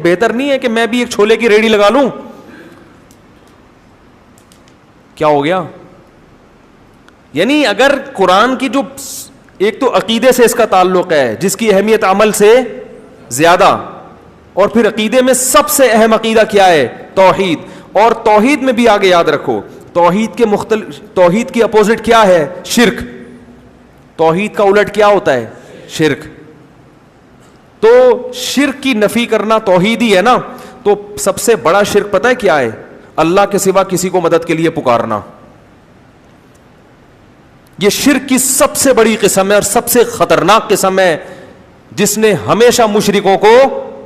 بہتر نہیں ہے کہ میں بھی ایک چھولے کی ریڑھی لگا لوں؟ کیا ہو گیا؟ یعنی اگر قرآن کی جو ایک تو عقیدے سے اس کا تعلق ہے جس کی اہمیت عمل سے زیادہ، اور پھر عقیدے میں سب سے اہم عقیدہ کیا ہے؟ توحید. اور توحید میں بھی آگے یاد رکھو توحید کی اپوزٹ کیا ہے؟ شرک. توحید کا الٹ کیا ہوتا ہے؟ شرک. تو شرک کی نفی کرنا توحید ہی ہے نا. تو سب سے بڑا شرک پتہ ہے کیا ہے؟ اللہ کے سوا کسی کو مدد کے لیے پکارنا. یہ شرک کی سب سے بڑی قسم ہے اور سب سے خطرناک قسم ہے جس نے ہمیشہ مشرکوں کو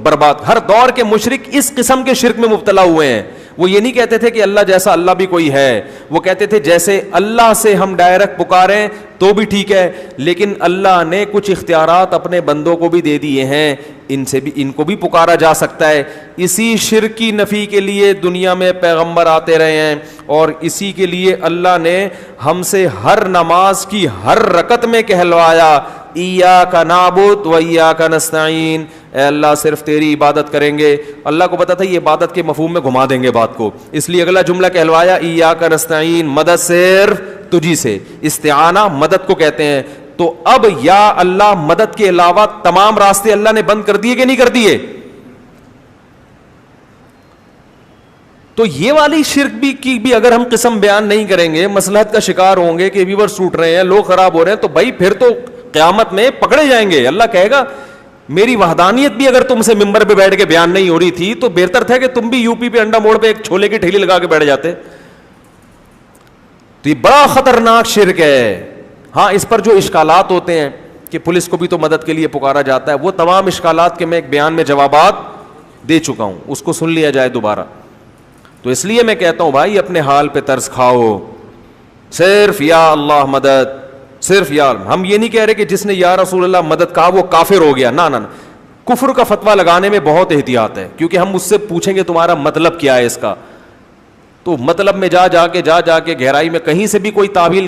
برباد. ہر دور کے مشرک اس قسم کے شرک میں مبتلا ہوئے ہیں. وہ یہ نہیں کہتے تھے کہ اللہ جیسا اللہ بھی کوئی ہے، وہ کہتے تھے جیسے اللہ سے ہم ڈائریکٹ پکاریں تو بھی ٹھیک ہے، لیکن اللہ نے کچھ اختیارات اپنے بندوں کو بھی دے دیے ہیں، ان کو بھی پکارا جا سکتا ہے. اسی شرک کی نفی کے لیے دنیا میں پیغمبر آتے رہے ہیں، اور اسی کے لیے اللہ نے ہم سے ہر نماز کی ہر رکعت میں کہلوایا ایاک نعبد و ایاک نستعین، اے اللہ صرف تیری عبادت کریں گے. اللہ کو پتا تھا یہ عبادت کے مفہوم میں گھما دیں گے بات کو، اس لیے اگلا جملہ کہلوایا ایاک نستعین، مدد صرف تجھی سے. استعانہ مدد کو کہتے ہیں. تو اب یا اللہ مدد کے علاوہ تمام راستے اللہ نے بند کر دیے کہ نہیں کر دیے؟ تو یہ والی شرک کی بھی اگر ہم قسم بیان نہیں کریں گے، مصلحت کا شکار ہوں گے کہ ویورز ٹوٹ رہے ہیں، لوگ خراب ہو رہے ہیں، تو بھائی پھر تو قیامت میں پکڑے جائیں گے. اللہ کہے گا میری وحدانیت بھی اگر تم سے ممبر پہ بیٹھ کے بیان نہیں ہو رہی تھی تو بہتر تھا کہ تم بھی یو پی پہ انڈا موڑ پہ ایک چھولے کی ٹھیلی لگا کے بیٹھ جاتے. تو یہ بڑا خطرناک شرک ہے. ہاں اس پر جو اشکالات ہوتے ہیں کہ پولیس کو بھی تو مدد کے لیے پکارا جاتا ہے، وہ تمام اشکالات کے میں ایک بیان میں جوابات دے چکا ہوں، اس کو سن لیا جائے دوبارہ. تو اس لیے میں کہتا ہوں بھائی اپنے حال پہ ترس کھاؤ، صرف یا اللہ مدد، صرف یا. ہم یہ نہیں کہہ رہے کہ جس نے یا رسول اللہ مدد کہا وہ کافر ہو گیا، نہ. کفر کا فتویٰ لگانے میں بہت احتیاط ہے، کیونکہ ہم اس سے پوچھیں گے تمہارا مطلب کیا ہے اس کا. تو مطلب میں جا کے گہرائی میں کہیں سے بھی کوئی تعویل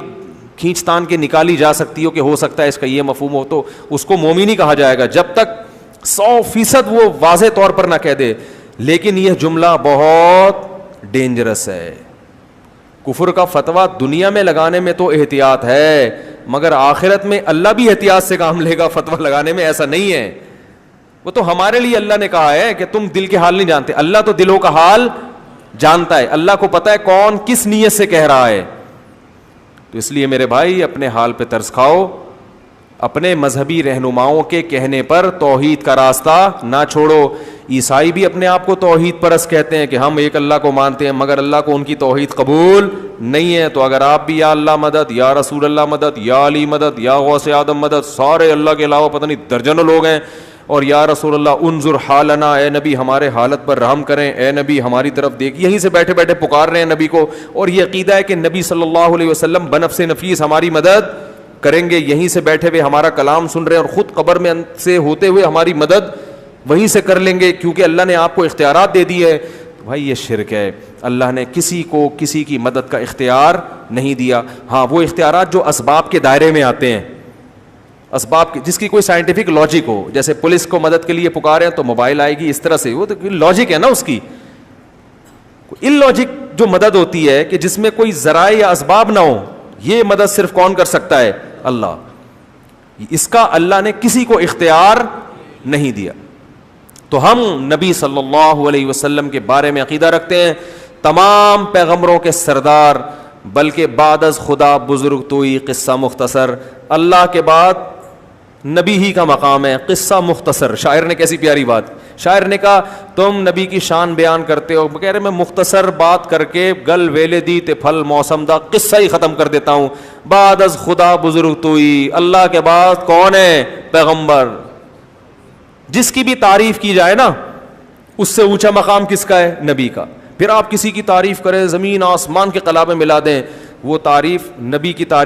کھینچ تان کے نکالی جا سکتی ہو کہ ہو سکتا ہے اس کا یہ مفہوم ہو، تو اس کو مومن ہی کہا جائے گا جب تک 100% وہ واضح طور پر نہ کہہ دے. لیکن یہ جملہ بہت ڈینجرس ہے. کفر کا فتویٰ دنیا میں لگانے میں تو احتیاط ہے، مگر آخرت میں اللہ بھی احتیاط سے کام لے گا. فتویٰ لگانے میں ایسا نہیں ہے. وہ تو ہمارے لیے اللہ نے کہا ہے کہ تم دل کے حال نہیں جانتے، اللہ تو دلوں کا حال جانتا ہے. اللہ کو پتا ہے کون کس نیت سے کہہ رہا ہے. تو اس لیے میرے بھائی اپنے حال پہ ترس کھاؤ، اپنے مذہبی رہنماؤں کے کہنے پر توحید کا راستہ نہ چھوڑو. عیسائی بھی اپنے آپ کو توحید پرست کہتے ہیں کہ ہم ایک اللہ کو مانتے ہیں، مگر اللہ کو ان کی توحید قبول نہیں ہے. تو اگر آپ بھی یا اللہ مدد، یا رسول اللہ مدد، یا علی مدد، یا غوث آدم مدد، سارے اللہ کے علاوہ پتہ نہیں درجنوں لوگ ہیں، اور یا رسول اللہ انظر حالنا، اے نبی ہمارے حالت پر رحم کریں، اے نبی ہماری طرف دیکھ، یہیں سے بیٹھے بیٹھے پکار رہے ہیں نبی کو. اور یہ عقیدہ ہے کہ نبی صلی اللہ علیہ وسلم بنفس نفیس ہماری مدد کریں گے، یہیں سے بیٹھے ہوئے ہمارا کلام سن رہے ہیں، اور خود قبر میں سے ہوتے ہوئے ہماری مدد وہیں سے کر لیں گے کیونکہ اللہ نے آپ کو اختیارات دے دی ہے. بھائی یہ شرک ہے. اللہ نے کسی کو کسی کی مدد کا اختیار نہیں دیا. ہاں وہ اختیارات جو اسباب کے دائرے میں آتے ہیں، اسباب کی جس کی کوئی سائنٹیفک لاجک ہو، جیسے پولیس کو مدد کے لیے پکارے تو موبائل آئے گی، اس طرح سے وہ تو لاجک ہے نا اس کی. ان لاجک جو مدد ہوتی ہے کہ جس میں کوئی ذرائع یا اسباب نہ ہو، یہ مدد صرف کون کر سکتا ہے؟ اللہ. اس کا اللہ نے کسی کو اختیار نہیں دیا. تو ہم نبی صلی اللہ علیہ وسلم کے بارے میں عقیدہ رکھتے ہیں تمام پیغمبروں کے سردار، بلکہ بعد از خدا بزرگ توئی قصہ مختصر. اللہ کے بعد نبی ہی کا مقام ہے، قصہ مختصر. شاعر نے کیسی پیاری بات، شاعر نے کہا تم نبی کی شان بیان کرتے ہو، کہہ رہے میں مختصر بات کر کے گل ویلے دی تے پھل موسم دا قصہ ہی ختم کر دیتا ہوں. بعد از خدا بزرگ توئی، اللہ کے بعد کون ہے؟ پیغمبر. جس کی بھی تعریف کی جائے نا اس سے اونچا مقام کس کا ہے؟ نبی کا. پھر آپ کسی کی تعریف کریں، زمین آسمان کے قلابے ملا دیں، وہ تعریف نبی کی تعریف